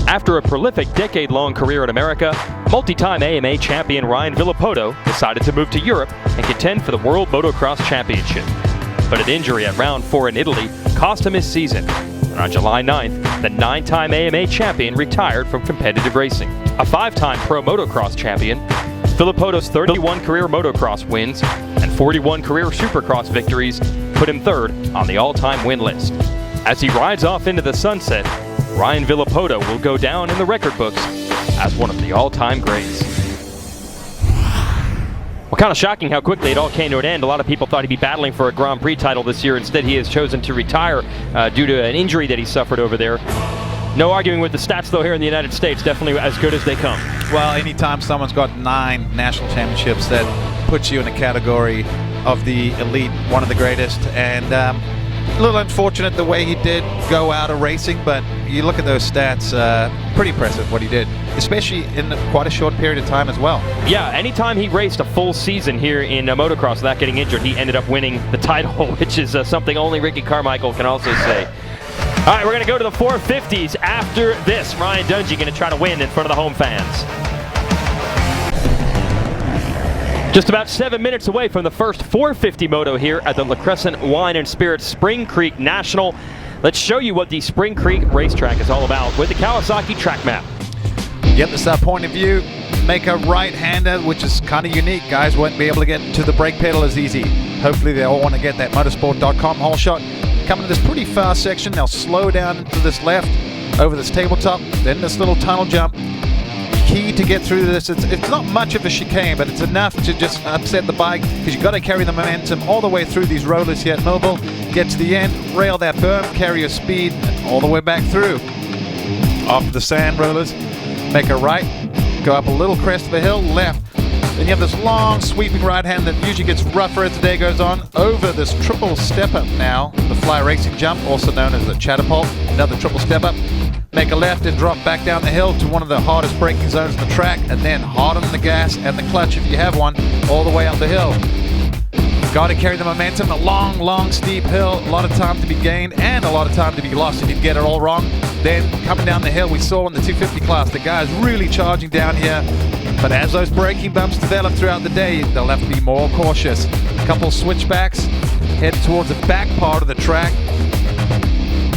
After a prolific decade-long career in America, multi-time AMA champion Ryan Villopoto decided to move to Europe and contend for the World Motocross Championship. But an injury at round 4 in Italy cost him his season. And on July 9th, the 9-time AMA champion retired from competitive racing. A 5-time pro motocross champion, Villopoto's 31 career motocross wins and 41 career supercross victories put him third on the all-time win list. As he rides off into the sunset, Ryan Villopoto will go down in the record books as one of the all-time greats. Well, kind of shocking how quickly it all came to an end. A lot of people thought he'd be battling for a Grand Prix title this year. Instead, he has chosen to retire due to an injury that he suffered over there. No arguing with the stats, though, here in the United States. Definitely as good as they come. Well, anytime someone's got 9 national championships, that puts you in a category of the elite, one of the greatest. And a little unfortunate the way he did go out of racing, but you look at those stats, pretty impressive what he did, especially in quite a short period of time as well. Yeah, anytime he raced a full season here in motocross without getting injured, he ended up winning the title, which is something only Ricky Carmichael can also say. All right, we're going to go to the 450s after this. Ryan Dungey going to try to win in front of the home fans. Just about 7 minutes away from the first 450 moto here at the La Crescent Wine and Spirits Spring Creek National. Let's show you what the Spring Creek racetrack is all about with the Kawasaki track map. Yep, this is our point of view. Make a right-hander, which is kind of unique. Guys won't be able to get to the brake pedal as easy. Hopefully they all want to get that motorsport.com hole shot. Coming to this pretty fast section, they'll slow down to this left, over this tabletop, then this little tunnel jump. Key to get through this, it's not much of a chicane, but it's enough to just upset the bike because you've got to carry the momentum all the way through these rollers here at Millville. Get to the end, rail that berm, carry your speed all the way back through. After the sand rollers, make a right, go up a little crest of a hill, left. Then you have this long sweeping right hand that usually gets rougher as the day goes on, over this triple step up now, the fly racing jump, also known as the catapult, another triple step up. Make a left and drop back down the hill to one of the hardest braking zones on the track, and then hard on the gas and the clutch if you have one, all the way up the hill. Got to carry the momentum, a long, long steep hill, a lot of time to be gained and a lot of time to be lost if you get it all wrong. Then coming down the hill, we saw in the 250 class, the guys really charging down here. But as those braking bumps develop throughout the day, they'll have to be more cautious. A couple switchbacks, head towards the back part of the track.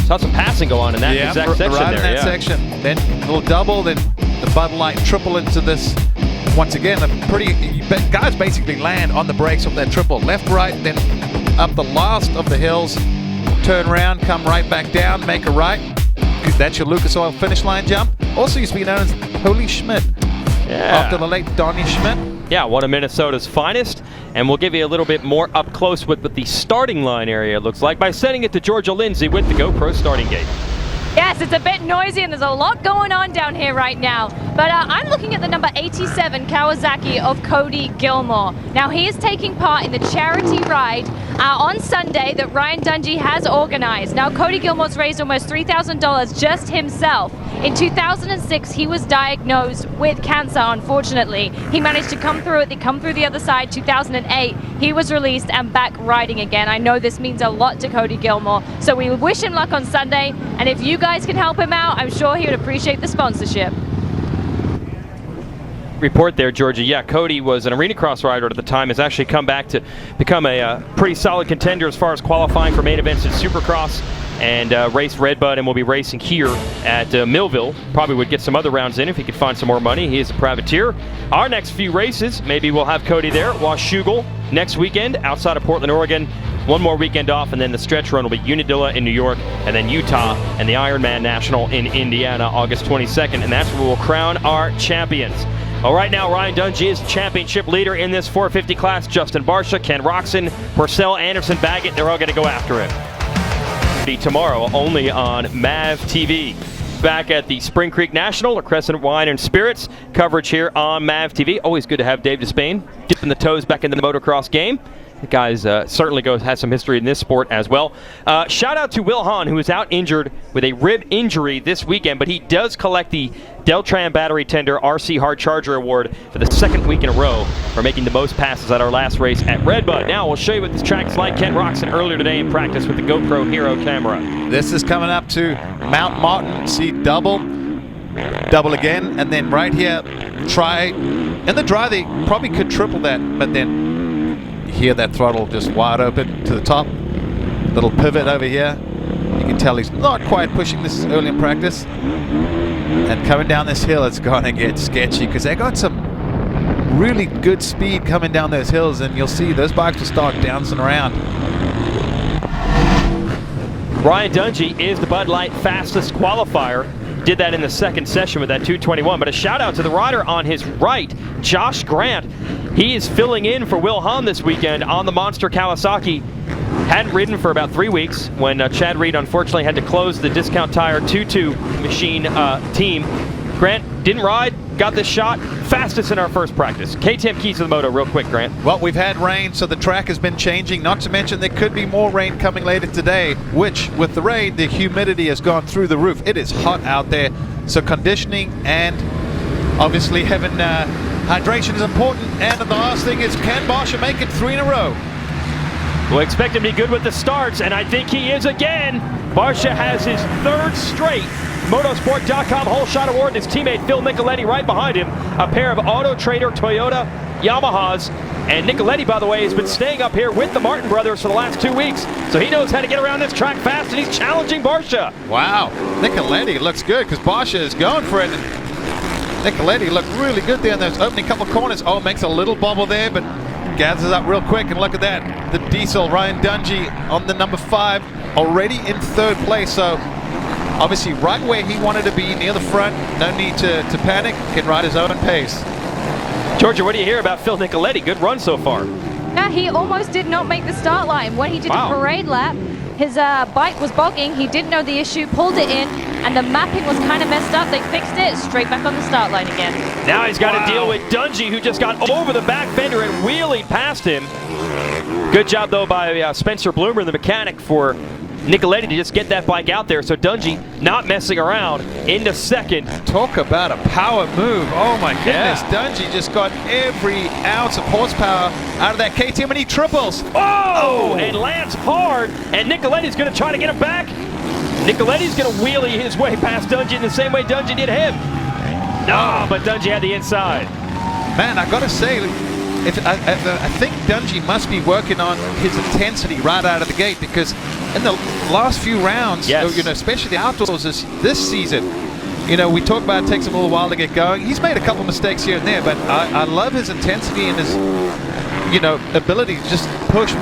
Saw some passing go on in that exact section right there. In that section. Then a little double, then the Bud Light triple into this. Once again, guys basically land on the brakes of that triple. Left, right, then up the last of the hills, turn around, come right back down, make a right. That's your Lucas Oil finish line jump. Also used to be known as Holy Schmidt. Yeah. After the late Donnie Schmidt. Yeah, one of Minnesota's finest. And we'll give you a little bit more up close with what the starting line area looks like by sending it to Georgia Lindsay with the GoPro starting gate. Yes, it's a bit noisy and there's a lot going on down here right now. But I'm looking at the number 87 Kawasaki of Cody Gilmore. Now he is taking part in the charity ride on Sunday that Ryan Dungey has organized. Now Cody Gilmore's raised almost $3,000 just himself. In 2006, he was diagnosed with cancer, unfortunately. He managed to come through it, come through the other side. 2008, he was released and back riding again. I know this means a lot to Cody Gilmore, so we wish him luck on Sunday. And if you guys can help him out, I'm sure he would appreciate the sponsorship. Report there, Georgia. Yeah, Cody was an arena cross rider at the time, has actually come back to become a pretty solid contender as far as qualifying for main events in Supercross, and raced Redbud and will be racing here at Millville. Probably would get some other rounds in if he could find some more money. He is a privateer. Our next few races, maybe we'll have Cody there. Washougal next weekend outside of Portland, Oregon. One more weekend off, and then the stretch run will be Unadilla in New York, and then Utah and the Ironman National in Indiana August 22nd, and that's where we'll crown our champions. All right, now Ryan Dungey is championship leader in this 450 class. Justin Barsha, Ken Roxon, Purcell, Anderson, Baggett, they're all going to go after him. Tomorrow, only on MAV TV. Back at the Spring Creek National, La Crescent Wine and Spirits. Coverage here on MAV TV. Always good to have Dave Despain dipping the toes back into the motocross game. The guy's certainly has some history in this sport as well. Shout out to Will Hahn, who is out injured with a rib injury this weekend, but he does collect the Deltran Battery Tender RC Hard Charger Award for the second week in a row for making the most passes at our last race at Redbud. Now we'll show you what this track is like. Ken Roxon earlier today in practice with the GoPro Hero camera. This is coming up to Mount Martin, see double again, and then right here, try in the dry. They probably could triple that, but then you hear that throttle just wide open to the top. Little pivot over here. You can tell he's not quite pushing this early in practice. And coming down this hill, it's going to get sketchy because they got some really good speed coming down those hills, and you'll see those bikes will start bouncing around. Ryan Dungey is the Bud Light fastest qualifier. Did that in the second session with that 2:21. But a shout out to the rider on his right, Josh Grant. He is filling in for Will Hahn this weekend on the Monster Kawasaki. Hadn't ridden for about 3 weeks when Chad Reed unfortunately had to close the Discount Tire 2-2 machine team. Grant didn't ride, got this shot, fastest in our first practice. KTM keys to the moto real quick, Grant. Well, we've had rain, so the track has been changing, not to mention there could be more rain coming later today, which with the rain, the humidity has gone through the roof. It is hot out there, so conditioning and obviously having hydration is important. And the last thing is, can Barsha make it 3 in a row? We'll expect him to be good with the starts, and I think he is again. Barsha has his 3rd straight Motosport.com Whole Shot Award, and his teammate Phil Nicoletti right behind him. A pair of Auto Trader Toyota Yamahas. And Nicoletti, by the way, has been staying up here with the Martin brothers for the last 2 weeks, so he knows how to get around this track fast, and he's challenging Barsha. Wow, Nicoletti looks good because Barsha is going for it. Nicoletti looked really good there in those opening couple corners. Oh, makes a little bobble there, but gathers up real quick, and look at that. The Diesel, Ryan Dungey on the number 5, already in 3rd place, so obviously right where he wanted to be, near the front. No need to panic, can ride his own pace. Georgia, what do you hear about Phil Nicoletti? Good run so far. Now, he almost did not make the start line. When he did a parade lap, his bike was bogging. He didn't know the issue, pulled it in, and the mapping was kind of messed up. They fixed it, straight back on the start line again. Now he's got to deal with Dungey, who just got over the back fender and wheelie past him. Good job, though, by Spencer Bloomer, the mechanic, for Nicoletti to just get that bike out there. So Dungey not messing around into 2nd. Talk about a power move. Oh my goodness. Dungey just got every ounce of horsepower out of that KTM, and he triples. Oh! And lands hard, and Nicoletti's going to try to get him back. Nicoletti's going to wheelie his way past Dungey in the same way Dungey did him. No, but Dungey had the inside. Man, I got to say, I think Dungey must be working on his intensity right out of the gate, because in the last few rounds, you know, especially the outdoors this season, you know, we talk about it takes him a little while to get going. He's made a couple mistakes here and there, but I love his intensity and his, you know, ability to just push.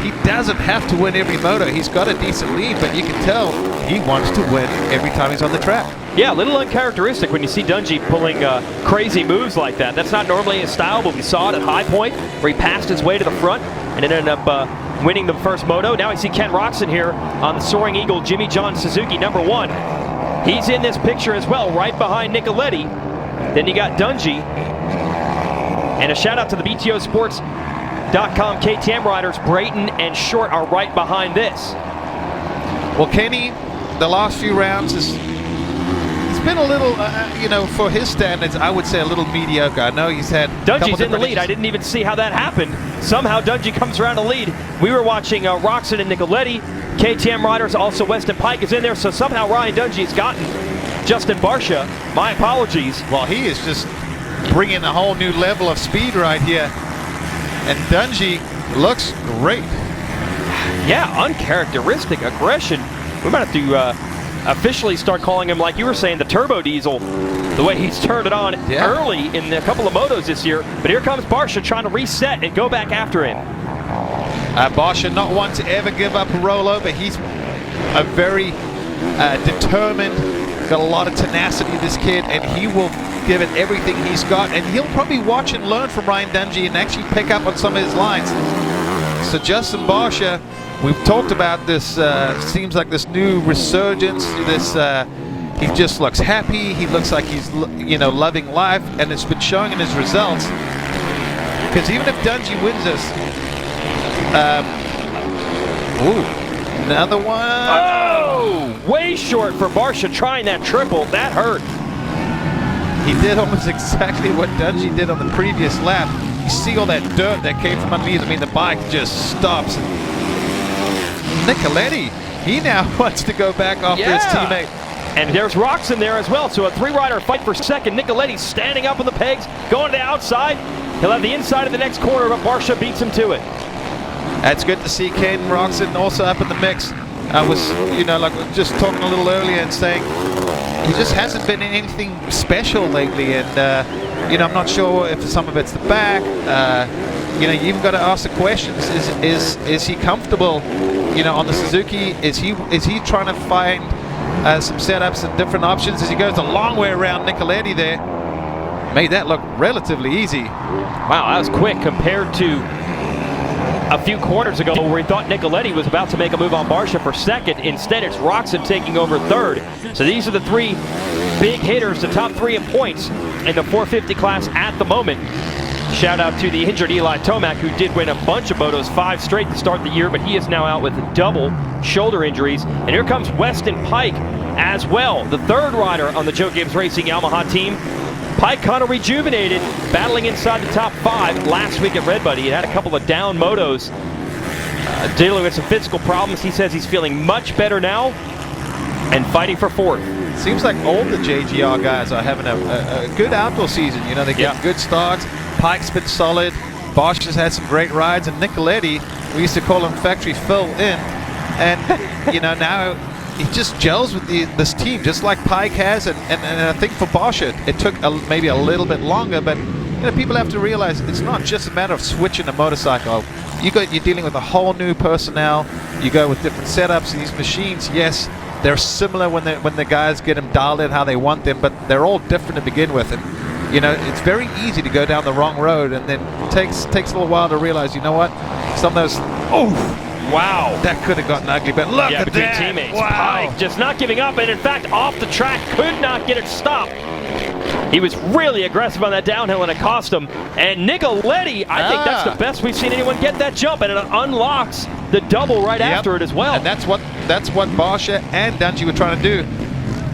He doesn't have to win every moto. He's got a decent lead, but you can tell he wants to win every time he's on the track. Yeah, a little uncharacteristic when you see Dungey pulling crazy moves like that. That's not normally his style, but we saw it at High Point, where he passed his way to the front and ended up winning the first moto. Now we see Ken Roxon here on the Soaring Eagle Jimmy John Suzuki number 1. He's in this picture as well, right behind Nicoletti. Then you got Dungey. And a shout out to the BTO Sports.com KTM riders. Brayton and Short are right behind this. Well, Kenny, the last few rounds it's been a little, you know, for his standards, I would say a little mediocre. I know he's had Dungey's in the lead. I didn't even see how that happened. Somehow Dungey comes around the lead. We were watching Roxon and Nicoletti. KTM riders, also Weston Pike is in there, so somehow Ryan Dungey has gotten Justin Barsha. My apologies. Well, he is just bringing a whole new level of speed right here. And Dungey looks great. Yeah, uncharacteristic aggression. We might have to officially start calling him, like you were saying, the Turbo Diesel, the way he's turned it on early in a couple of motos this year. But here comes Barsha trying to reset and go back after him. Barsha not one to ever give up a rollover. He's a very determined, got a lot of tenacity, this kid, and he will give it everything he's got. And he'll probably watch and learn from Ryan Dungey and actually pick up on some of his lines. So Justin Barsha, we've talked about this, seems like this new resurgence, this, he just looks happy, he looks like he's, you know, loving life, and it's been showing in his results. Because even if Dungey wins this, another one. Oh, way short for Barsha trying that triple, that hurt. He did almost exactly what Dungey did on the previous lap. You see all that dirt that came from underneath. I mean, the bike just stops. Nicoletti, He now wants to go back after his teammate. And there's Roczen there as well. So a three-rider fight for second. Nicoletti standing up on the pegs, going to the outside. He'll have the inside of the next corner, but Barsha beats him to it. That's good to see Caden Roczen also up in the mix. I was, like just talking a little earlier and saying he just hasn't been in anything special lately. And, I'm not sure if some of it's the back. You even got to ask the questions. Is he comfortable, on the Suzuki? Is he trying to find some setups and different options as he goes a long way around Nicoletti there? Made that look relatively easy. Wow, that was quick compared to a few corners ago where we thought Nicoletti was about to make a move on Barsha for second. Instead, it's Roczen taking over third. So these are the three big hitters, the top three in points in the 450 class at the moment. Shout out to the injured Eli Tomac, who did win a bunch of motos, 5 straight to start the year, but he is now out with double shoulder injuries. And here comes Weston Pike as well, the third rider on the Joe Gibbs Racing Yamaha team. Pike kind of rejuvenated, battling inside the top 5 last week at Redbud. He had a couple of down motos, dealing with some physical problems. He says he's feeling much better now and fighting for fourth. Seems like all the JGR guys are having a good outdoor season. They get good starts. Pike's been solid. Bosch has had some great rides, and Nicoletti, we used to call him Factory Phil in, and now he just gels with this team just like Pike has, and I think for Bosch it took maybe a little bit longer, but people have to realize it's not just a matter of switching a motorcycle. You're dealing with a whole new personnel. You go with different setups. These machines, yes, they're similar when the guys get them dialed in how they want them, but they're all different to begin with. And it's very easy to go down the wrong road, and then it takes a little while to realize, what, some of those, wow, that could have gotten ugly, but look at between that. Teammates. Wow. Pike just not giving up, and in fact, off the track, could not get it stopped. He was really aggressive on that downhill, and it cost him. And Nicoletti, I think that's the best we've seen anyone get that jump, and it unlocks the double right after it as well. And that's what Barsha and Dungey were trying to do.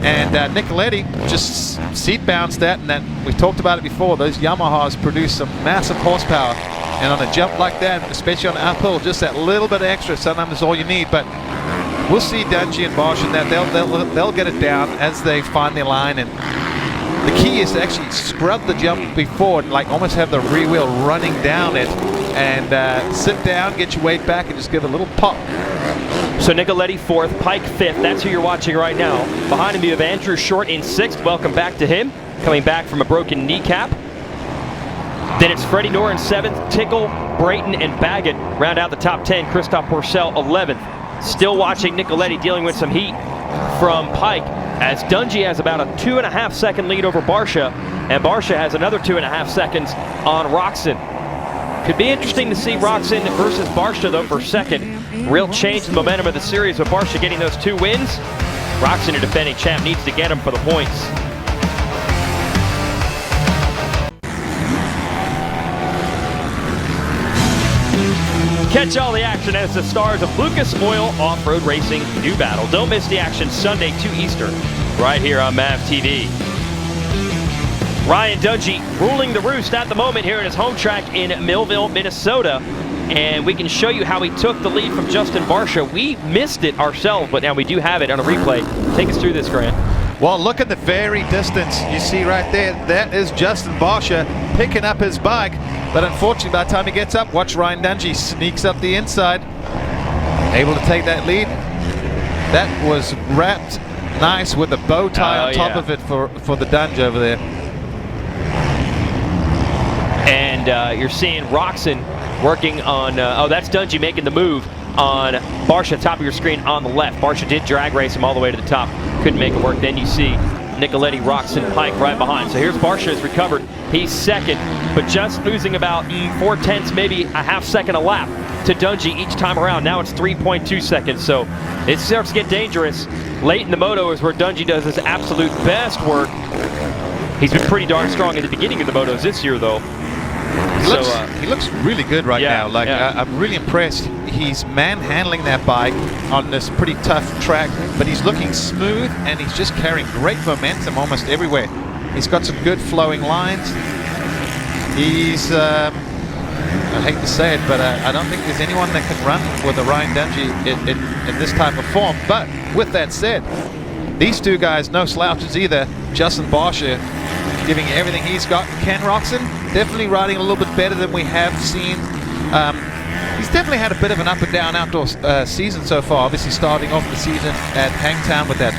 And Nicoletti just seat bounced that, and then we talked about it before. Those Yamahas produce some massive horsepower, and on a jump like that, especially on an uphill, just that little bit extra sometimes is all you need. But we'll see Dungey and Bosch, and that they'll get it down as they find their line. And the key is to actually scrub the jump before, and almost have the rear wheel running down it, and sit down, get your weight back, and just give it a little pop. So Nicoletti 4th, Pike 5th. That's who you're watching right now. Behind him you have Andrew Short in 6th. Welcome back to him, coming back from a broken kneecap. Then it's Freddie Knorr in 7th, Tickle, Brayton, and Baggett round out the top 10. Christoph Porcel 11th. Still watching Nicoletti dealing with some heat from Pike, as Dungey has about a 2.5 second lead over Barsha, and Barsha has another 2.5 seconds on Roczen. Could be interesting to see Roczen versus Barsha though for second. Real change in the momentum of the series with Barsha getting those 2 wins. Roczen, a defending champ, needs to get him for the points. Catch all the action as the stars of Lucas Oil Off-Road Racing do battle. Don't miss the action Sunday 2 Eastern right here on MAV TV. Ryan Dungey ruling the roost at the moment here at his home track in Millville, Minnesota. And we can show you how he took the lead from Justin Barsha. We missed it ourselves, but now we do have it on a replay. Take us through this, Grant. Well, look at the very distance you see right there. That is Justin Barsha picking up his bike. But unfortunately, by the time he gets up, watch Ryan Dungey sneaks up the inside. Able to take that lead. That was wrapped nice with a bow tie on top of it for the Dungey over there. And you're seeing Roczen working on, that's Dungey making the move on Barsha, top of your screen on the left. Barsha did drag race him all the way to the top. Couldn't make it work. Then you see Nicoletti, Roczen, Pike right behind. So here's Barsha has recovered. He's second, but just losing about 4/10, maybe a half second a lap to Dungey each time around. Now it's 3.2 seconds. So it starts to get dangerous. Late in the moto is where Dungey does his absolute best work. He's been pretty darn strong at the beginning of the motos this year, though. He looks really good right now. I'm really impressed. He's manhandling that bike on this pretty tough track, but he's looking smooth, and he's just carrying great momentum almost everywhere. He's got some good flowing lines. He's I hate to say it, but I don't think there's anyone that can run with a Ryan Dungey in this type of form. But with that said, these two guys, no slouches either. Justin Barsha giving everything he's got. Ken Roxon definitely riding a little bit better than we have seen. He's definitely had a bit of an up and down outdoor season so far. Obviously starting off the season at Hangtown with that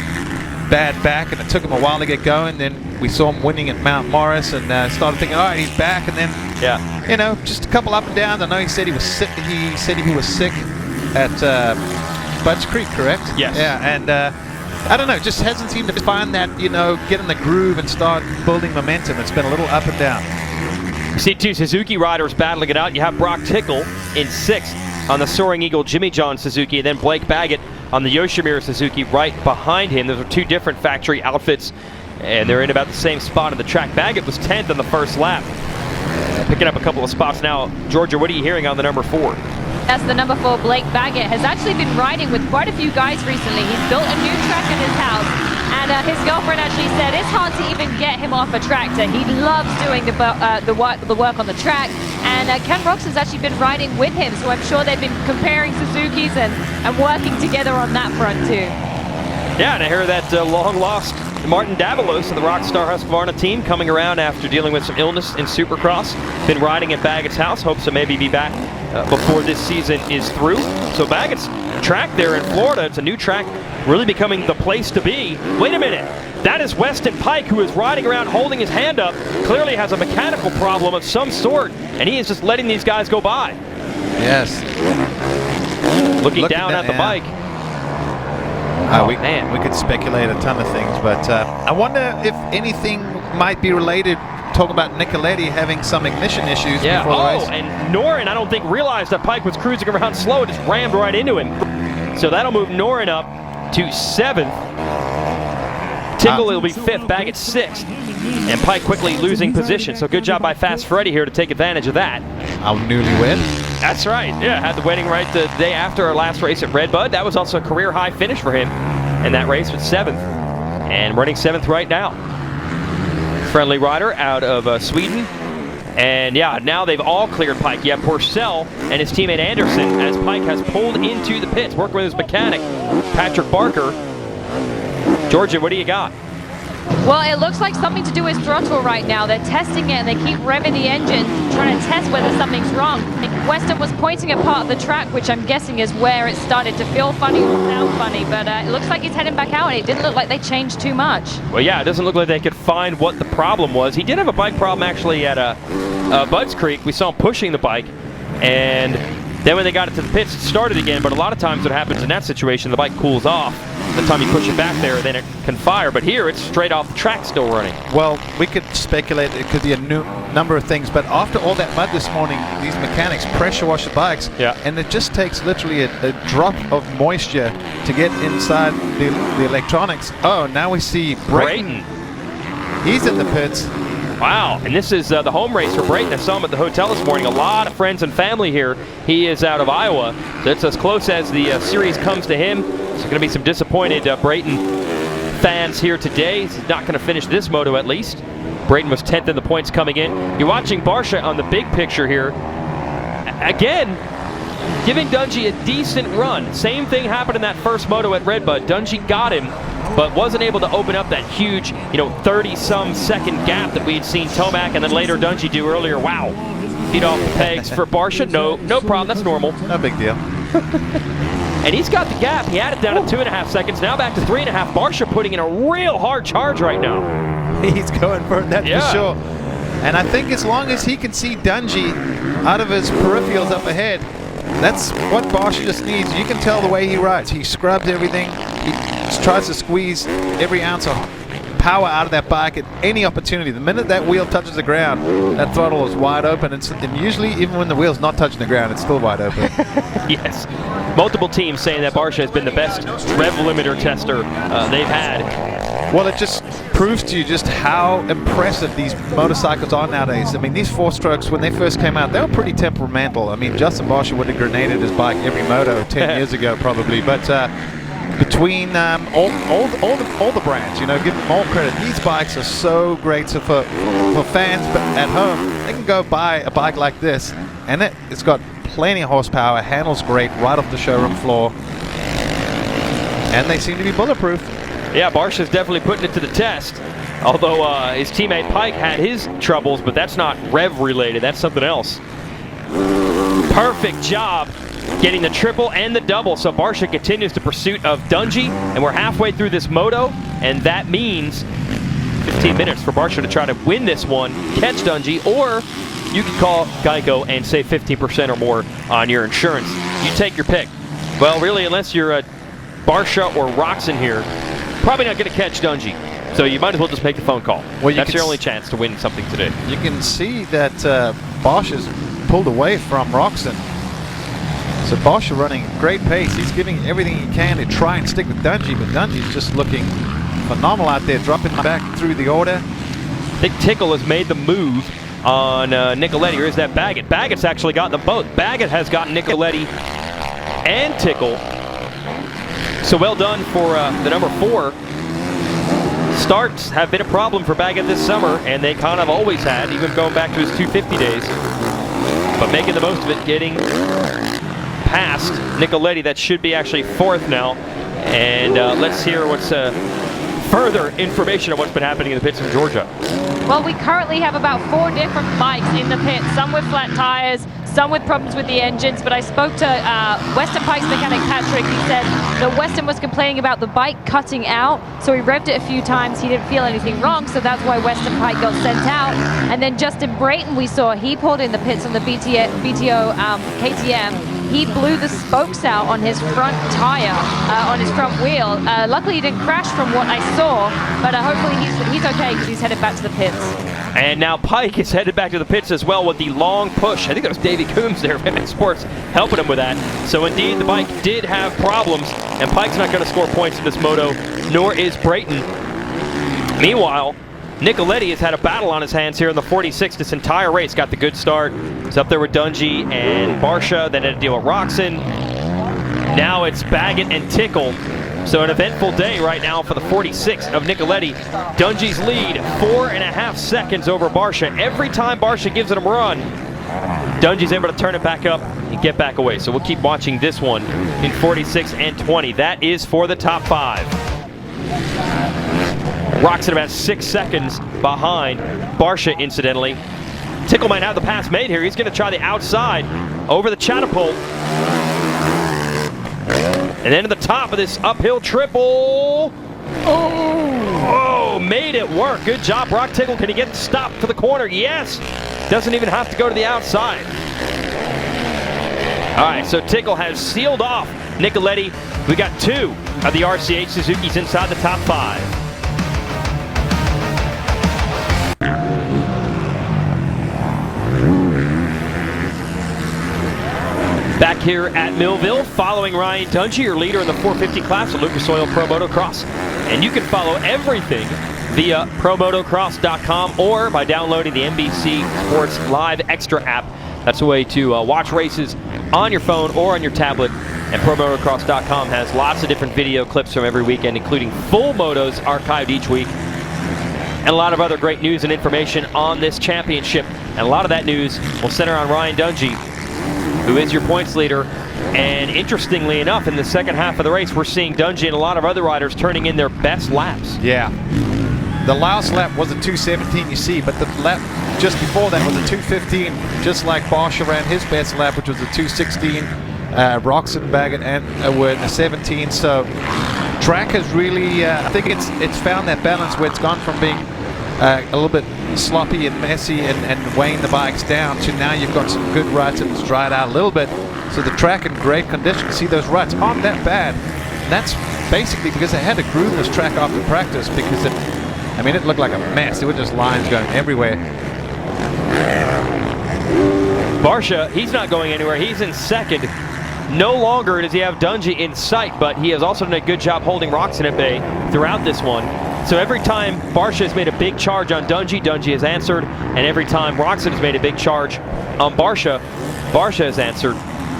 bad back, and it took him a while to get going. Then we saw him winning at Mount Morris, and started thinking, all right, he's back. And then, you know, just a couple up and downs. I know he said he was sick. He said he was sick at Budds Creek, correct? Yes. Yeah, and I don't know, just hasn't seemed to find that, you know, get in the groove and start building momentum. It's been a little up and down. You see two Suzuki riders battling it out. You have Brock Tickle in 6th on the Soaring Eagle Jimmy John Suzuki, and then Blake Baggett on the Yoshimura Suzuki right behind him. Those are two different factory outfits, and they're in about the same spot on the track. Baggett was 10th on the first lap, picking up a couple of spots now. Georgia, what are you hearing on the number 4? That's the number 4, Blake Baggett, has actually been riding with quite a few guys recently. He's built a new track in his house, and his girlfriend actually said it's hard to even get him off a tractor. He loves doing the work on the track, and Ken Rox has actually been riding with him, so I'm sure they've been comparing Suzukis and working together on that front too. Yeah, and I hear that long-lost Martin Davalos of the Rockstar Husqvarna team coming around after dealing with some illness in Supercross. Been riding at Baggett's house, hopes to maybe be back before this season is through. So Baggett's track there in Florida, it's a new track, really becoming the place to be. Wait a minute, that is Weston Pike, who is riding around holding his hand up, clearly has a mechanical problem of some sort, and he is just letting these guys go by. Yes. Looking down at the bike. Man. We could speculate a ton of things, but I wonder if anything might be related. Talk about Nicoletti having some ignition issues before the race. And Norin, I don't think, realized that Pike was cruising around slow, just rammed right into him. So that'll move Norin up to 7th. Tickle will be 5th, Baggett 6th. And Pike quickly losing position. So good job by Fast Freddy here to take advantage of that. Our newlywed. That's right. Yeah, had the wedding right the day after our last race at Redbud. That was also a career high finish for him in that race with 7th. And running 7th right now. Friendly rider out of Sweden. And yeah, now they've all cleared Pike. You have Porcel and his teammate Anderson as Pike has pulled into the pits, working with his mechanic, Patrick Barker. Georgia, what do you got? Well, it looks like something to do with throttle right now. They're testing it and they keep revving the engine, trying to test whether something's wrong. Weston was pointing at part of the track, which I'm guessing is where it started to feel funny or sound funny, but it looks like he's heading back out, and it didn't look like they changed too much. Well, yeah, it doesn't look like they could find what the problem was. He did have a bike problem actually at Budds Creek. We saw him pushing the bike, and then when they got it to the pits, it started again, but a lot of times what happens in that situation, the bike cools off. The time you push it back there, then it can fire. But here, it's straight off the track still running. Well, we could speculate it could be a number of things, but after all that mud this morning, these mechanics pressure wash the bikes, and it just takes literally a drop of moisture to get inside the electronics. Oh, now we see Brayton. He's in the pits. Wow, and this is the home race for Brayton. I saw him at the hotel this morning. A lot of friends and family here. He is out of Iowa. That's as close as the series comes to him. So going to be some disappointed Brayton fans here today. He's not going to finish this moto at least. Brayton was 10th in the points coming in. You're watching Barsha on the big picture here. Again, giving Dungey a decent run. Same thing happened in that first moto at Redbud. Dungey got him, but wasn't able to open up that huge, 30-some second gap that we had seen Tomac and then later Dungey do earlier. Wow. Feet off the pegs for Barsha. No problem. That's normal. No big deal. And he's got the gap. He had it down to 2.5 seconds. Now back to 3.5. Barsha putting in a real hard charge right now. He's going for that for sure. And I think as long as he can see Dungey out of his peripherals up ahead, that's what Barsha just needs. You can tell the way he rides. He scrubs everything. He just tries to squeeze every ounce of power out of that bike at any opportunity. The minute that wheel touches the ground, that throttle is wide open. And usually, even when the wheel's not touching the ground, it's still wide open. Yes. Multiple teams saying that Barsha has been the best rev limiter tester they've had. Well, it just proves to you just how impressive these motorcycles are nowadays. I mean, these 4-strokes, when they first came out, they were pretty temperamental. I mean, Justin Barsha would have grenaded his bike every moto 10 years ago probably. But between all the brands, you know, give them all credit. These bikes are so great. So for fans but at home, they can go buy a bike like this, and it's got plenty of horsepower, handles great right off the showroom floor, and they seem to be bulletproof. Yeah, Barsha's definitely putting it to the test. Although his teammate Pike had his troubles, but that's not rev related, that's something else. Perfect job getting the triple and the double. So Barsha continues the pursuit of Dungey, and we're halfway through this moto, and that means 15 minutes for Barsha to try to win this one, catch Dungey, or you can call Geico and save 15% or more on your insurance. You take your pick. Well, really, unless you're Barsha or Roxon here, probably not going to catch Dungey. So you might as well just make the phone call. Well, that's your only chance to win something today. You can see that Bosch has pulled away from Roxon. So Bosch are running great pace. He's giving everything he can to try and stick with Dungey, but Dungey's just looking phenomenal out there, dropping back through the order. I think Tickle has made the move on Nicoletti, or is that Baggett? Baggett's actually gotten them both. Baggett has gotten Nicoletti and Tickle. So well done for the number 4. Starts have been a problem for Baggett this summer, and they kind of always had, even going back to his 250 days. But making the most of it, getting past Nicoletti. That should be actually 4th now. And let's hear what's further information on what's been happening in the pits in Georgia. Well, we currently have about 4 different bikes in the pit, some with flat tires, some with problems with the engines, but I spoke to Western Pike's mechanic Patrick. He said that Western was complaining about the bike cutting out, so he revved it a few times. He didn't feel anything wrong, so that's why Western Pike got sent out. And then Justin Brayton, we saw, he pulled in the pits on the BTO KTM. He blew the spokes out on his front tire, on his front wheel. Luckily, he didn't crash from what I saw, but hopefully he's okay because he's headed back to the pits. And now Pike is headed back to the pits as well with the long push. I think that was Davey Coombs there of MX Sports helping him with that. So indeed, the bike did have problems, and Pike's not going to score points in this moto, nor is Brayton. Meanwhile, Nicoletti has had a battle on his hands here in the 46 this entire race. Got the good start. He's up there with Dungey and Barsha, then had to deal with Roxon. Now it's Baggett and Tickle. So an eventful day right now for the 46 of Nicoletti. Dungey's lead, 4.5 seconds over Barsha. Every time Barsha gives it a run, Dungey's able to turn it back up and get back away. So we'll keep watching this one in 46 and 20. That is for the top 5. Roxon about 6 seconds behind Barsha, incidentally. Tickle might have the pass made here. He's going to try the outside over the catapult. And then to the top of this uphill triple. Oh, made it work. Good job, Brock Tickle. Can he get stopped to the corner? Yes. Doesn't even have to go to the outside. All right, so Tickle has sealed off Nicoletti. We got 2 of the RCH Suzukis inside the top 5. Back here at Millville, following Ryan Dungey, your leader in the 450 class at Lucas Oil Pro Motocross. And you can follow everything via promotocross.com or by downloading the NBC Sports Live Extra app. That's a way to watch races on your phone or on your tablet. And promotocross.com has lots of different video clips from every weekend, including full motos archived each week. And a lot of other great news and information on this championship. And a lot of that news will center on Ryan Dungey, who is your points leader. And interestingly enough, in the second half of the race, we're seeing Dungey and a lot of other riders turning in their best laps. Yeah. The last lap was a 2:17, you see, but the lap just before that was a 2:15, just like Barsha ran his best lap, which was a 2:16. Roxon, Baggett, and were in the 17. So track has really, I think it's found that balance where it's gone from being a little bit sloppy and messy and weighing the bikes down to now you've got some good ruts and it's dried out a little bit. So the track in great condition. See, those ruts aren't that bad. And that's basically because they had to groove this track after practice because it looked like a mess. There were just lines going everywhere. Barsha, he's not going anywhere. He's in second. No longer does he have Dungey in sight, but he has also done a good job holding Roxon at bay throughout this one. So every time Barsha has made a big charge on Dungey, Dungey has answered. And every time Roxon has made a big charge on Barsha, Barsha has answered.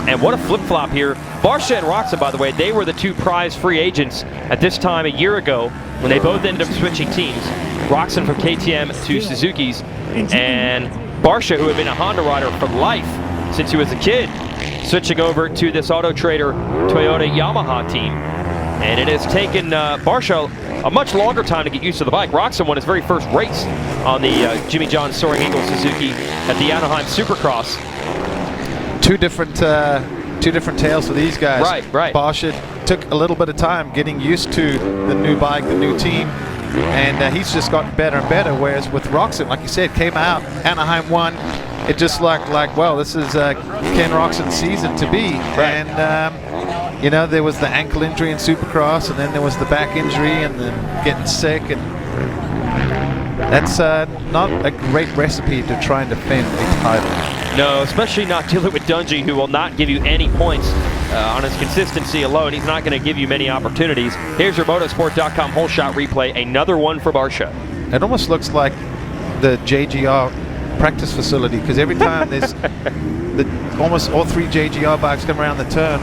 And what a flip-flop here. Barsha and Roczen, by the way, they were the two prize free agents at this time a year ago when they both ended up switching teams. Roczen from KTM to Suzuki's, and Barsha, who had been a Honda rider for life since he was a kid, switching over to this Auto Trader Toyota Yamaha team. And it has taken Barsha a much longer time to get used to the bike. Roczen won his very first race on the Jimmy John Soaring Eagle Suzuki at the Anaheim Supercross. Two different tales for these guys. Right. Barsha took a little bit of time getting used to the new bike, the new team, and he's just gotten better and better. Whereas with Roczen, like you said, came out, Anaheim won. It just like well, this is Ken Roczen's season to be. Right. And you know, there was the ankle injury in Supercross, and then there was the back injury, and then getting sick, and that's not a great recipe to try and defend a title. No, especially not dealing with Dungey, who will not give you any points on his consistency alone. He's not going to give you many opportunities. Here's your Motosport.com whole shot replay. Another one for Barsha. It almost looks like the JGR practice facility, because every time there's almost all three JGR bikes come around the turn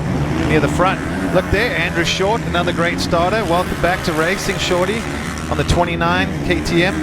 near the front. Look there, Andrew Short, another great starter. Welcome back to racing, Shorty, on the 29 KTM.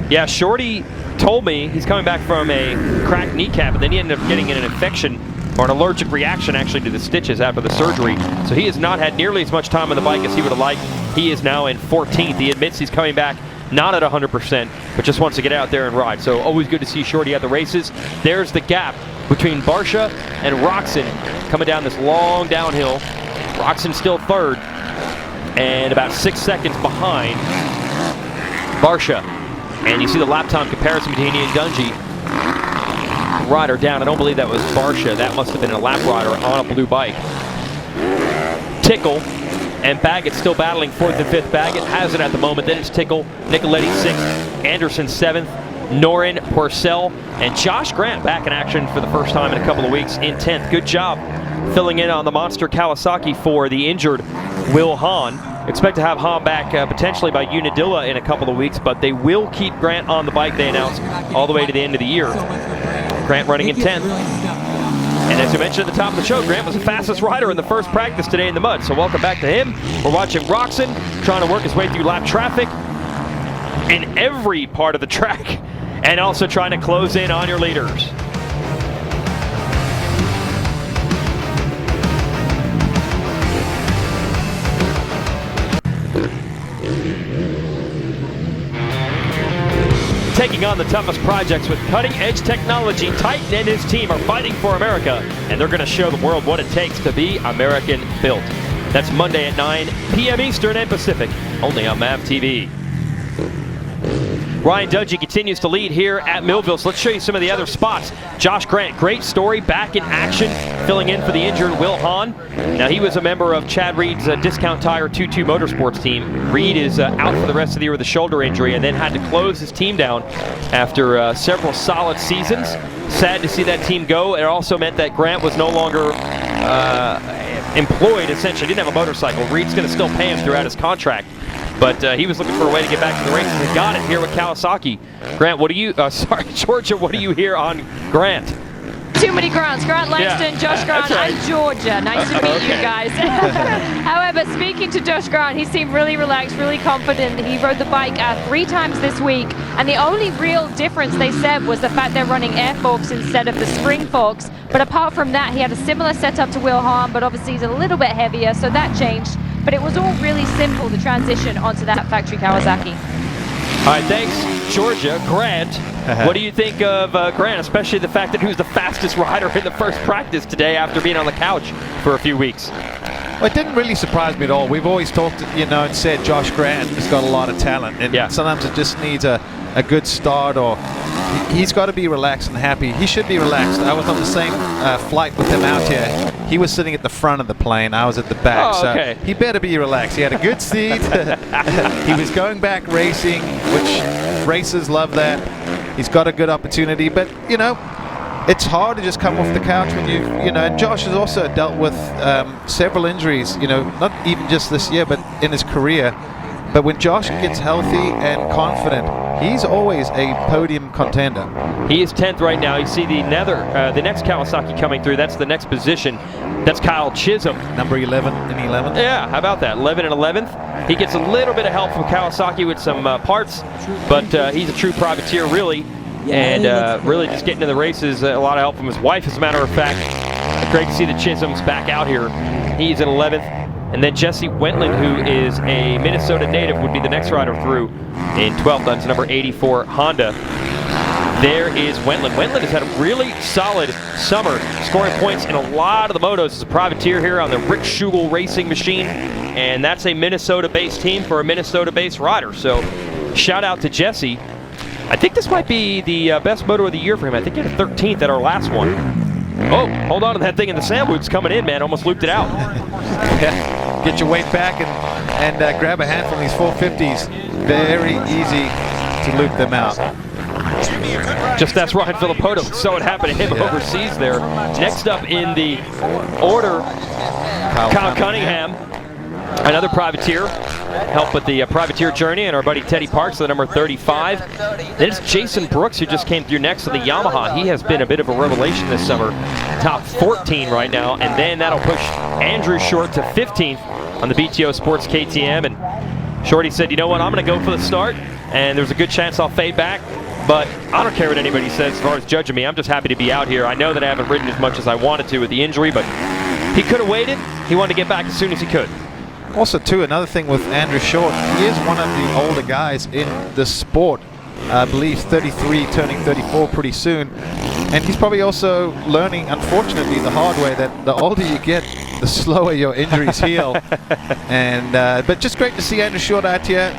Yeah, Shorty told me he's coming back from a cracked kneecap, and then he ended up getting an infection or an allergic reaction actually to the stitches after the surgery. So he has not had nearly as much time on the bike as he would have liked. He is now in 14th. He admits he's coming back not at 100%, but just wants to get out there and ride. So always good to see Shorty at the races. There's the gap between Barsha and Roczen coming down this long downhill. Roczen still third and about 6 seconds behind Barsha. And you see the lap time comparison between he and Dungey. Rider down. I don't believe that was Barsha. That must have been a lap rider on a blue bike. Tickle and Baggett still battling 4th and 5th. Baggett has it at the moment. Then it's Tickle, Nicoletti 6th, Anderson 7th, Norin, Purcell, and Josh Grant back in action for the first time in a couple of weeks in 10th. Good job filling in on the monster Kawasaki for the injured Will Hahn. Expect to have Hahn back potentially by Unadilla in a couple of weeks, but they will keep Grant on the bike, they announced, all the way to the end of the year. Grant running in 10th. And as you mentioned at the top of the show, Grant was the fastest rider in the first practice today in the mud. So welcome back to him. We're watching Roczen trying to work his way through lap traffic in every part of the track, and also trying to close in on your leaders. Taking on the toughest projects with cutting-edge technology, Titan and his team are fighting for America, and they're going to show the world what it takes to be American-built. That's Monday at 9 p.m. Eastern and Pacific, only on MAV TV. Ryan Dungey continues to lead here at Millville, so let's show you some of the other spots. Josh Grant, great story, back in action, filling in for the injured Will Hahn. Now, he was a member of Chad Reed's Discount Tire 2-2 Motorsports team. Reed is out for the rest of the year with a shoulder injury and then had to close his team down after several solid seasons. Sad to see that team go. It also meant that Grant was no longer employed, essentially. Didn't have a motorcycle. Reed's going to still pay him throughout his contract. But he was looking for a way to get back to the races. He got it here with Kawasaki. Grant, what do you, Georgia, what do you hear on Grant? Too many Grants. Grant Langston, Josh Grant, right. and Georgia. Nice to meet you guys. However, speaking to Josh Grant, he seemed really relaxed, really confident. He rode the bike 3 times this week, and the only real difference, they said, was the fact they're running air forks instead of the spring forks. But apart from that, he had a similar setup to Will Hahn, but obviously he's a little bit heavier, so that changed. But it was all really simple, the transition onto that factory Kawasaki. All right, thanks, Georgia. Grant, what do you think of Grant, especially the fact that he was the fastest rider in the first practice today after being on the couch for a few weeks? Well, it didn't really surprise me at all. We've always talked, and said Josh Grant has got a lot of talent, and sometimes it just needs a good start, or he's got to be relaxed and happy. He should be relaxed. I was on the same flight with him out here. He was sitting at the front of the plane. I was at the back, so he better be relaxed. He had a good seat. He was going back racing, which racers love that. He's got a good opportunity, but it's hard to just come off the couch when and Josh has also dealt with several injuries, not even just this year, but in his career. But when Josh gets healthy and confident, he's always a podium contender. He is 10th right now. You see the next Kawasaki coming through. That's the next position. That's Kyle Chisholm. Number 11 and 11th. Yeah, how about that? 11 and 11th. He gets a little bit of help from Kawasaki with some parts, but he's a true privateer, really. And really just getting to the races, a lot of help from his wife, as a matter of fact. Great to see the Chisholms back out here. He's in 11th. And then Jesse Wentland, who is a Minnesota native, would be the next rider through in 12th. That's number 84 Honda. There is Wentland. Wentland has had a really solid summer, scoring points in a lot of the motos. He's a privateer here on the Rick Schugel racing machine. And that's a Minnesota-based team for a Minnesota-based rider. So shout out to Jesse. I think this might be the best moto of the year for him. I think he had a 13th at our last one. Oh, hold on to that thing in the sand boots coming in, man. Almost looped it out. Yeah. Get your weight back and grab a hand from these 450s. Very easy to loop them out. Just that's Ryan Filippoto. So it happened to him overseas there. Next up in the order, Kyle Cunningham, another privateer. Help with the privateer journey, and our buddy Teddy Parks, the number 35. Then it's Jason Brooks, who just came through next to the Yamaha. He has been a bit of a revelation this summer. Top 14 right now, and then that'll push Andrew Short to 15th on the BTO Sports KTM. And Shorty said, you know what, I'm going to go for the start, and there's a good chance I'll fade back. But I don't care what anybody says as far as judging me. I'm just happy to be out here. I know that I haven't ridden as much as I wanted to with the injury, but he could have waited. He wanted to get back as soon as he could. Also, too, another thing with Andrew Short, he is one of the older guys in the sport. I believe 33, turning 34 pretty soon. And he's probably also learning, unfortunately, the hard way that the older you get, the slower your injuries heal. And but just great to see Andrew Short out here.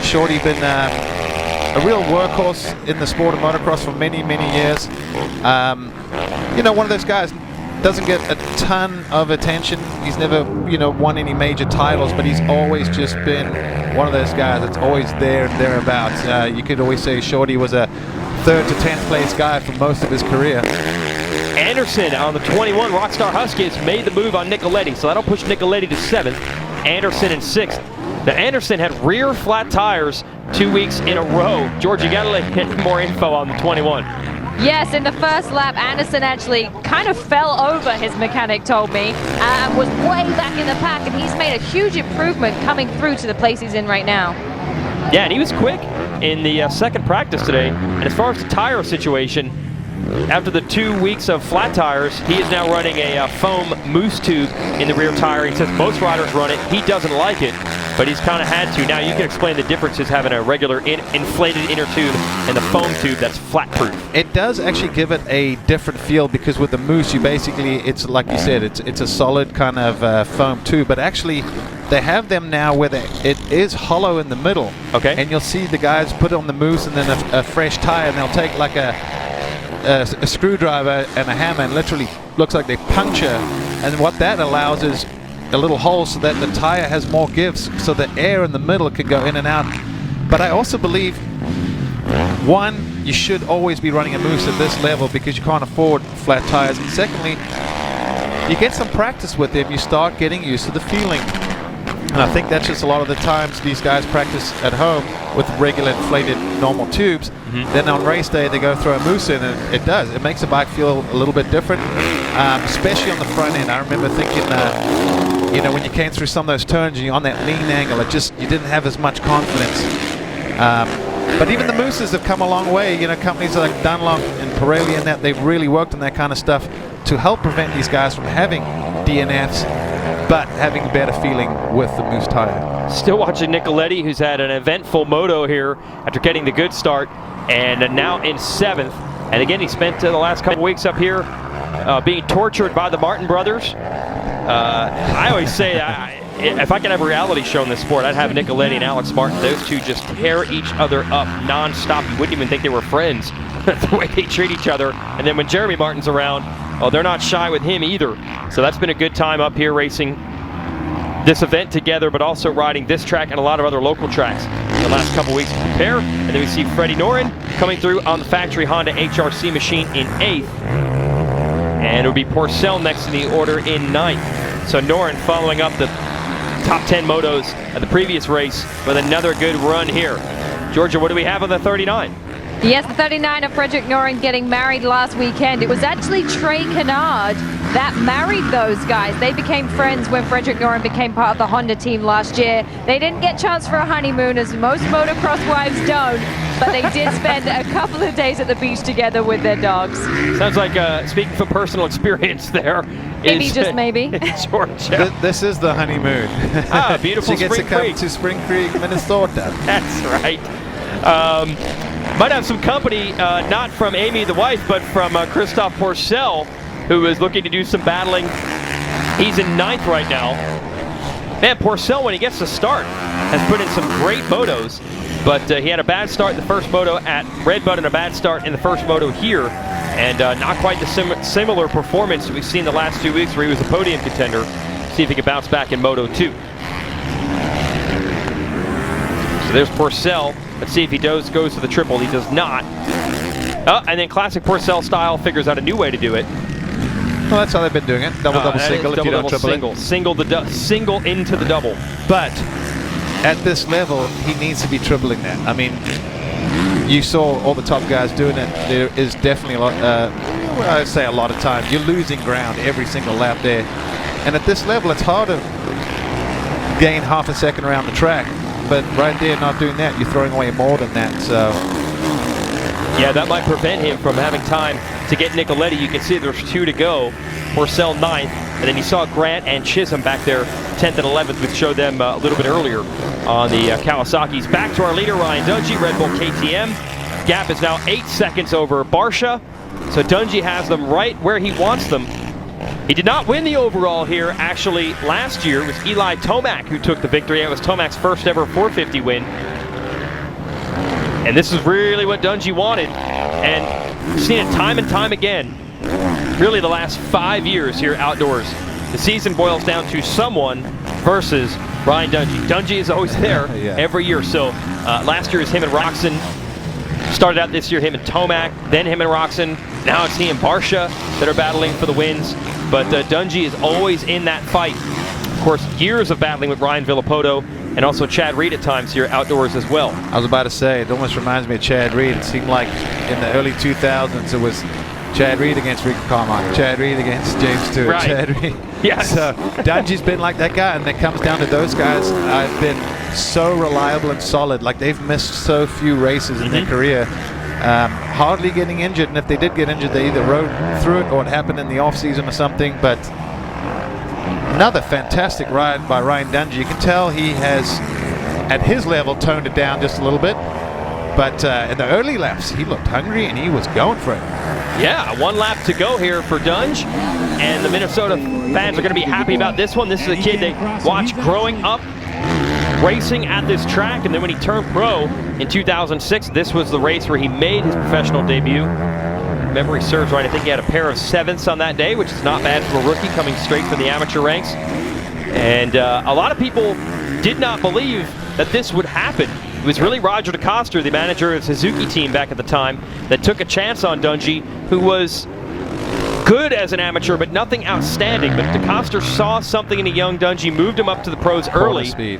Shorty been a real workhorse in the sport of motocross for many, many years. You know, one of those guys. Doesn't get a ton of attention. He's never, won any major titles, but he's always just been one of those guys that's always there and thereabouts. You could always say Shorty was a 3rd to 10th place guy for most of his career. Anderson on the 21, Rockstar Huskies made the move on Nicoletti, so that'll push Nicoletti to 7th. Anderson in 6th. Now Anderson had rear flat tires 2 weeks in a row. George, you gotta get more info on the 21. Yes, in the first lap, Anderson actually kind of fell over, his mechanic told me, and was way back in the pack, and he's made a huge improvement coming through to the place he's in right now. Yeah, and he was quick in the second practice today. And as far as the tire situation, after the 2 weeks of flat tires, he is now running a foam mousse tube in the rear tire. He says most riders run it. He doesn't like it, but he's kind of had to. Now you can explain the differences having a regular inflated inner tube and the foam tube that's flat proof. It does actually give it a different feel, because with the mousse, you basically, it's like you said, it's a solid kind of foam tube, but actually they have them now where it is hollow in the middle. Okay. And you'll see the guys put on the mousse and then a fresh tire, and they'll take like a screwdriver and a hammer, and literally looks like they puncture, and what that allows is a little hole so that the tire has more give, so the air in the middle can go in and out. But I also believe, one, you should always be running a mousse at this level because you can't afford flat tires, and secondly, you get some practice with them, you start getting used to the feeling. And I think that's just a lot of the times these guys practice at home with regular inflated normal tubes. Then on race day they go throw a mousse in, and it makes the bike feel a little bit different, especially on the front end. I remember thinking, when you came through some of those turns and you're on that lean angle, you didn't have as much confidence. But even the mousses have come a long way. Companies like Dunlop and Pirelli and that, they've really worked on that kind of stuff to help prevent these guys from having DNFs, but having a better feeling with the mousse tire. Still watching Nicoletti, who's had an eventful moto here after getting the good start, and now in 7th. And again, he spent the last couple weeks up here being tortured by the Martin brothers. I always say, if I could have a reality show in this sport, I'd have Nicoletti and Alex Martin. Those two just tear each other up non-stop. You wouldn't even think they were friends, the way they treat each other. And then when Jeremy Martin's around, oh, they're not shy with him either. So that's been a good time up here racing this event together, but also riding this track and a lot of other local tracks the last couple weeks to prepare. And then we see Freddie Noren coming through on the factory Honda HRC machine in 8th. And it would be Porcel next in the order in 9th. So Noren following up the top 10 motos of the previous race with another good run here. Georgia, what do we have on the 39? Yes, the 39 of Frederick Noren getting married last weekend. It was actually Trey Kennard that married those guys. They became friends when Frederick Noren became part of the Honda team last year. They didn't get a chance for a honeymoon, as most motocross wives don't, but they did spend a couple of days at the beach together with their dogs. Sounds like, speaking from personal experience there. Maybe, just maybe. Georgia. This is the honeymoon. Ah, beautiful She gets Spring to come Creek. to Spring Creek, Minnesota. That's right. Might have some company, not from Amy, the wife, but from Christophe Porcel, who is looking to do some battling. He's in 9th right now. Man, Porcel, when he gets to start, has put in some great motos, but he had a bad start in the first moto at Redbud and a bad start in the first moto here, and not quite the similar performance we've seen the last 2 weeks where he was a podium contender. See if he can bounce back in Moto 2. So there's Porcel. Let's see if he goes to the triple. He does not. And then classic Porcel style figures out a new way to do it. Well, that's how they've been doing it. Double, single if you don't triple single. Single into the double. But at this level, he needs to be tripling that. I mean, you saw all the top guys doing it. There is definitely a lot, I would say a lot of times, you're losing ground every single lap there. And at this level, it's hard to gain half a second around the track. But right there, not doing that, you're throwing away more than that. So yeah, that might prevent him from having time to get Nicoletti. You can see there's 2 to go. Porcel 9th, and then you saw Grant and Chisholm back there 10th and 11th, which showed them a little bit earlier on the Kawasaki's. Back to our leader, Ryan Dungey, Red Bull KTM. Gap is now 8 seconds over Barsha, so Dungey has them right where he wants them. He did not win the overall here. Actually, last year it was Eli Tomac who took the victory. It was Tomac's first ever 450 win. And this is really what Dungey wanted. And we've seen it time and time again. Really the last 5 years here outdoors. The season boils down to someone versus Ryan Dungey. Dungey is always there every year. So last year it was him and Roxon. Started out this year him and Tomac, then him and Roxon. Now it's he and Barsha that are battling for the wins. But Dungey is always in that fight. Of course, years of battling with Ryan Villapoto and also Chad Reed at times here outdoors as well. I was about to say, it almost reminds me of Chad Reed. It seemed like in the early 2000s it was Chad Reed against Rico Carmichael, Chad Reed against James Stewart, Right. Chad Reed. Yes. So Dungey's been like that guy, and it comes down to those guys have been so reliable and solid. Like, they've missed so few races in their career. Hardly getting injured, and if they did get injured, they either rode through it or it happened in the off-season or something. But another fantastic ride by Ryan Dungey. You can tell he has, at his level, toned it down just a little bit. But in the early laps, he looked hungry and he was going for it. Yeah, 1 lap to go here for Dunge, and the Minnesota fans are going to be happy about this one. This is a kid they watched growing up racing at this track, and then when he turned pro in 2006, this was the race where he made his professional debut. If memory serves right, I think he had a pair of 7ths on that day, which is not bad for a rookie coming straight from the amateur ranks. And a lot of people did not believe that this would happen. It was really Roger DeCoster, the manager of the Suzuki team back at the time, that took a chance on Dungey, who was good as an amateur, but nothing outstanding. But DeCoster saw something in a young Dungey, moved him up to the pros early. Corner speed.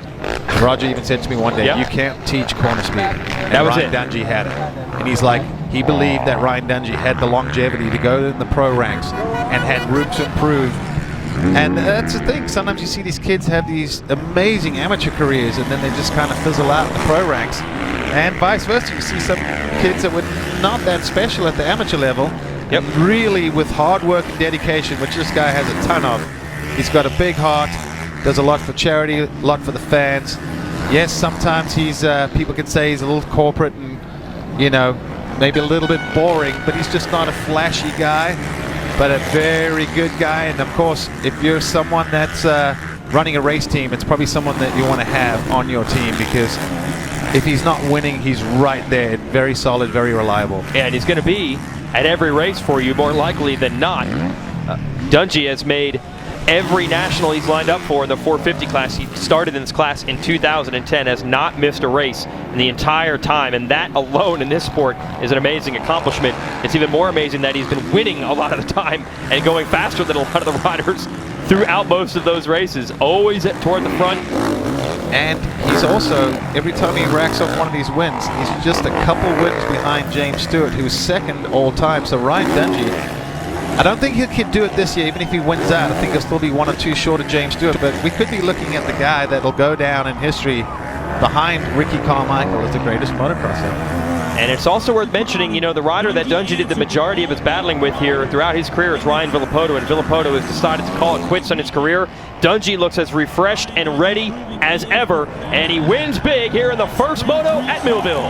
Roger even said to me one day, you can't teach corner speed. And that was Ryan Dungey had it. And he's like, he believed that Ryan Dungey had the longevity to go in the pro ranks and had room to improve. And that's the thing. Sometimes you see these kids have these amazing amateur careers and then they just kind of fizzle out in the pro ranks. And vice versa. You see some kids that were not that special at the amateur level. And really, with hard work and dedication, which this guy has a ton of. He's got a big heart, does a lot for charity, a lot for the fans. Yes, sometimes he's, people can say he's a little corporate and, you know, maybe a little bit boring, but he's just not a flashy guy, but a very good guy. And of course, if you're someone that's running a race team, it's probably someone that you want to have on your team, because if he's not winning, he's right there. Very solid, very reliable. Yeah, and he's going to be at every race for you, more likely than not. Dungey has made every national he's lined up for in the 450 class. He started in this class in 2010, has not missed a race in the entire time, and that alone in this sport is an amazing accomplishment. It's even more amazing that he's been winning a lot of the time and going faster than a lot of the riders throughout most of those races, always toward the front. And he's also, every time he racks up one of these wins, he's just a couple wins behind James Stewart, who's second all time. So Ryan Dungey, I don't think he could do it this year, even if he wins out. I think he'll still be 1 or 2 short of James Stewart. But we could be looking at the guy that'll go down in history behind Ricky Carmichael as the greatest motocross ever. And it's also worth mentioning, you know, the rider that Dungey did the majority of his battling with here throughout his career is Ryan Villopoto, and Villopoto has decided to call it quits on his career. Dungey looks as refreshed and ready as ever, and he wins big here in the first moto at Millville.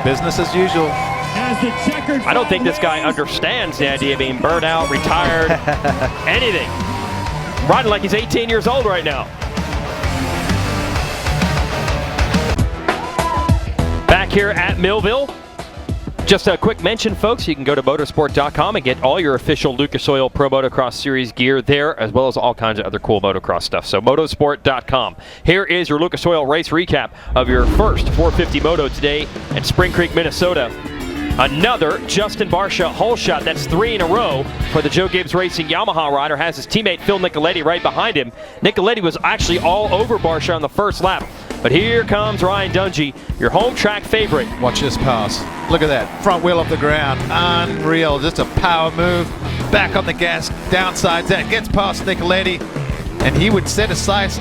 Business as usual. I don't think this guy understands the idea of being burnt out, retired, anything. Riding like he's 18 years old right now. Back here at Millville. Just a quick mention, folks, you can go to motorsport.com and get all your official Lucas Oil Pro Motocross Series gear there, as well as all kinds of other cool motocross stuff. So motorsport.com. Here is your Lucas Oil race recap of your first 450 Moto today at Spring Creek, Minnesota. Another Justin Barcia hole shot. That's 3 in a row for the Joe Gibbs Racing Yamaha rider. Has his teammate Phil Nicoletti right behind him. Nicoletti was actually all over Barcia on the first lap. But here comes Ryan Dungey, your home track favorite. Watch this pass. Look at that. Front wheel off the ground. Unreal. Just a power move. Back on the gas. Downsides that. Gets past Nicoletti. And he would set a sight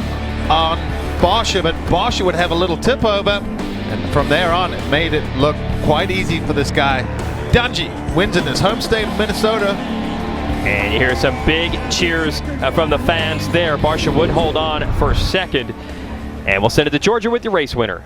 on Barcia, but Barcia would have a little tip over. And from there on, it made it look quite easy for this guy. Dungey wins in his home state of Minnesota. And you hear some big cheers from the fans there. Barcia would hold on for second. And we'll send it to Georgia with your race winner.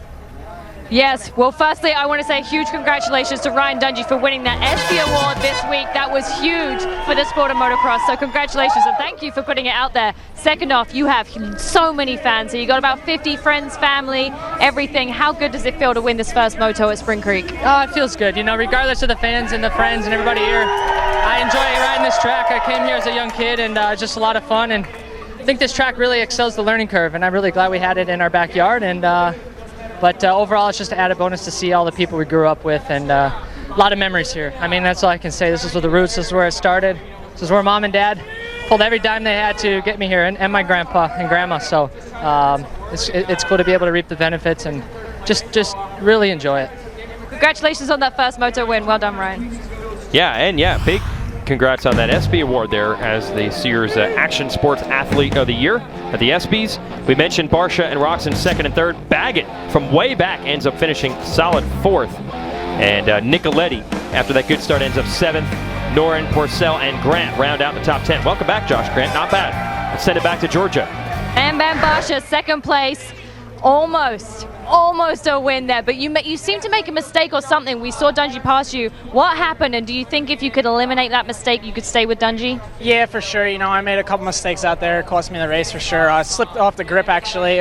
Yes, well, firstly, I want to say huge congratulations to Ryan Dungey for winning that ESPY award this week. That was huge for the sport of motocross, so congratulations, and thank you for putting it out there. Second off, you have so many fans here. You got about 50 friends, family, everything. How good does it feel to win this first moto at Spring Creek? Oh, it feels good. You know, regardless of the fans and the friends and everybody here, I enjoy riding this track. I came here as a young kid, and it's just a lot of fun. And I think this track really excels the learning curve, and I'm really glad we had it in our backyard. And but overall, it's just an added bonus to see all the people we grew up with, and a lot of memories here. I mean, that's all I can say. This is where the roots. This is where it started. This is where Mom and Dad pulled every dime they had to get me here, and my grandpa and grandma. So it's cool to be able to reap the benefits and just really enjoy it. Congratulations on that first moto win. Well done, Ryan. Yeah, big congrats on that ESPY award there as the Sears Action Sports Athlete of the Year at the ESPYs. We mentioned Barcia and Roxon second and third. Baggett from way back ends up finishing solid fourth. And Nicoletti, after that good start, ends up seventh. Noren, Porcel, and Grant round out the top 10. Welcome back, Josh Grant. Not bad. Let's send it back to Georgia. And Bam Barcia, second place. Almost a win there, but you seem to make a mistake or something. We saw Dungey pass you. What happened, and do you think if you could eliminate that mistake, you could stay with Dungey? Yeah, for sure. You know, I made a couple mistakes out there. It cost me the race for sure. I slipped off the grip, actually.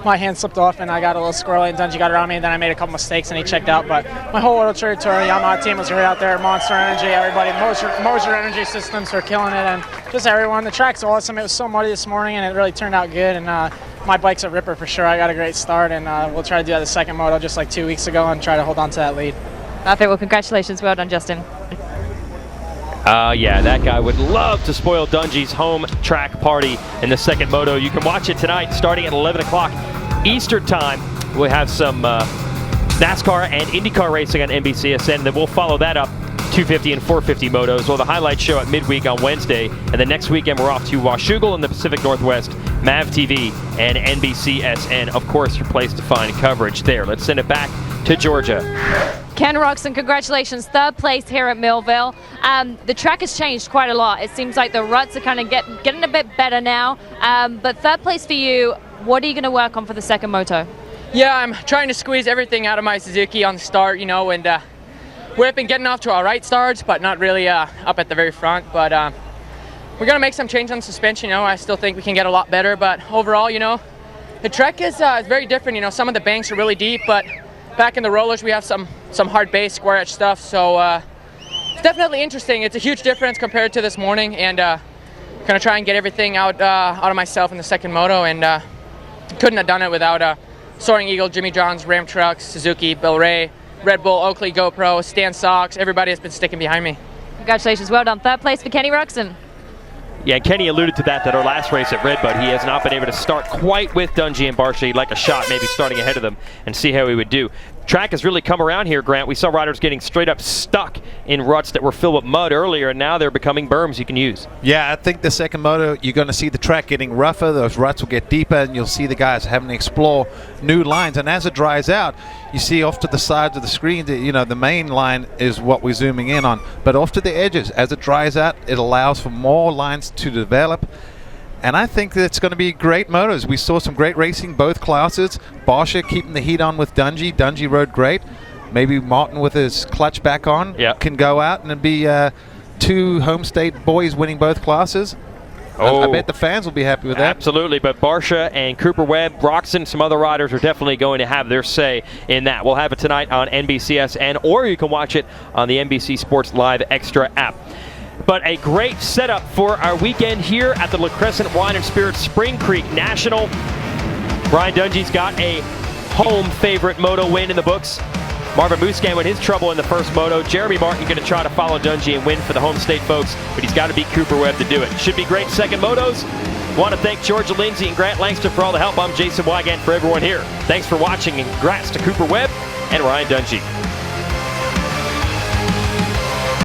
My hand slipped off, and I got a little squirrely, and Dungey got around me, and then I made a couple mistakes, and he checked out. But my whole World Tour Yamaha team was right out there. Monster Energy, everybody. Moser Energy Systems were killing it, and just everyone. The track's awesome. It was so muddy this morning, and it really turned out good. And my bike's a ripper for sure. I got a great start, and we'll try to do that the second moto just like 2 weeks ago and try to hold on to that lead. Perfect. Well, congratulations. Well done, Justin. Yeah, that guy would love to spoil Dungey's home track party in the second moto. You can watch it tonight starting at 11 o'clock Eastern time. We'll have some NASCAR and IndyCar racing on NBCSN, and then we'll follow that up 250 and 450 motos. Well, the highlight show at midweek on Wednesday, and then next weekend we're off to Washougal in the Pacific Northwest, MAV TV, and NBCSN. Of course, your place to find coverage there. Let's send it back to Georgia. Ken Roxon, congratulations, third place here at Millville. The track has changed quite a lot. It seems like the ruts are kind of getting a bit better now. But third place for you, what are you going to work on for the second moto? Yeah, I'm trying to squeeze everything out of my Suzuki on the start, you know, and we've been getting off to all right starts, but not really up at the very front. But we're going to make some change on suspension. You know, I still think we can get a lot better, but overall, you know, the track is very different. You know, some of the banks are really deep, but back in the rollers we have some hard base square edge stuff. So it's definitely interesting. It's a huge difference compared to this morning, and going to try and get everything out of myself in the second moto, and couldn't have done it without Soaring Eagle, Jimmy John's, Ram Trucks, Suzuki, Bill Ray, Red Bull, Oakley, GoPro, Stan Sox. Everybody has been sticking behind me. Congratulations, well done. Third place for Kenny Roxon. Yeah, Kenny alluded to that our last race at Redbud, he has not been able to start quite with Dungey and Barsha. He'd like a shot, maybe starting ahead of them, and see how he would do. Track has really come around here, Grant. We saw riders getting straight up stuck in ruts that were filled with mud earlier, and now they're becoming berms you can use. Yeah, I think the second moto, you're going to see the track getting rougher. Those ruts will get deeper, and you'll see the guys having to explore new lines. And as it dries out, you see off to the sides of the screen, the main line is what we're zooming in on. But off to the edges, as it dries out, it allows for more lines to develop. And I think that it's going to be great motos. We saw some great racing, both classes. Barsha keeping the heat on with Dungey. Dungey rode great. Maybe Martin with his clutch back on can go out and be two home state boys winning both classes. I bet the fans will be happy with that. Absolutely, but Barsha and Cooper Webb, Roxon, some other riders are definitely going to have their say in that. We'll have it tonight on NBCSN, or you can watch it on the NBC Sports Live Extra app. But a great setup for our weekend here at the La Crescent Wine and Spirits Spring Creek National. Brian Dungey's got a home favorite moto win in the books. Marvin Musquin with his trouble in the first moto. Jeremy Martin going to try to follow Dungey and win for the home state folks, but he's got to beat Cooper Webb to do it. Should be great second motos. Want to thank Georgia Lindsay and Grant Langston for all the help. I'm Jason Wygant for everyone here. Thanks for watching, and congrats to Cooper Webb and Ryan Dungey.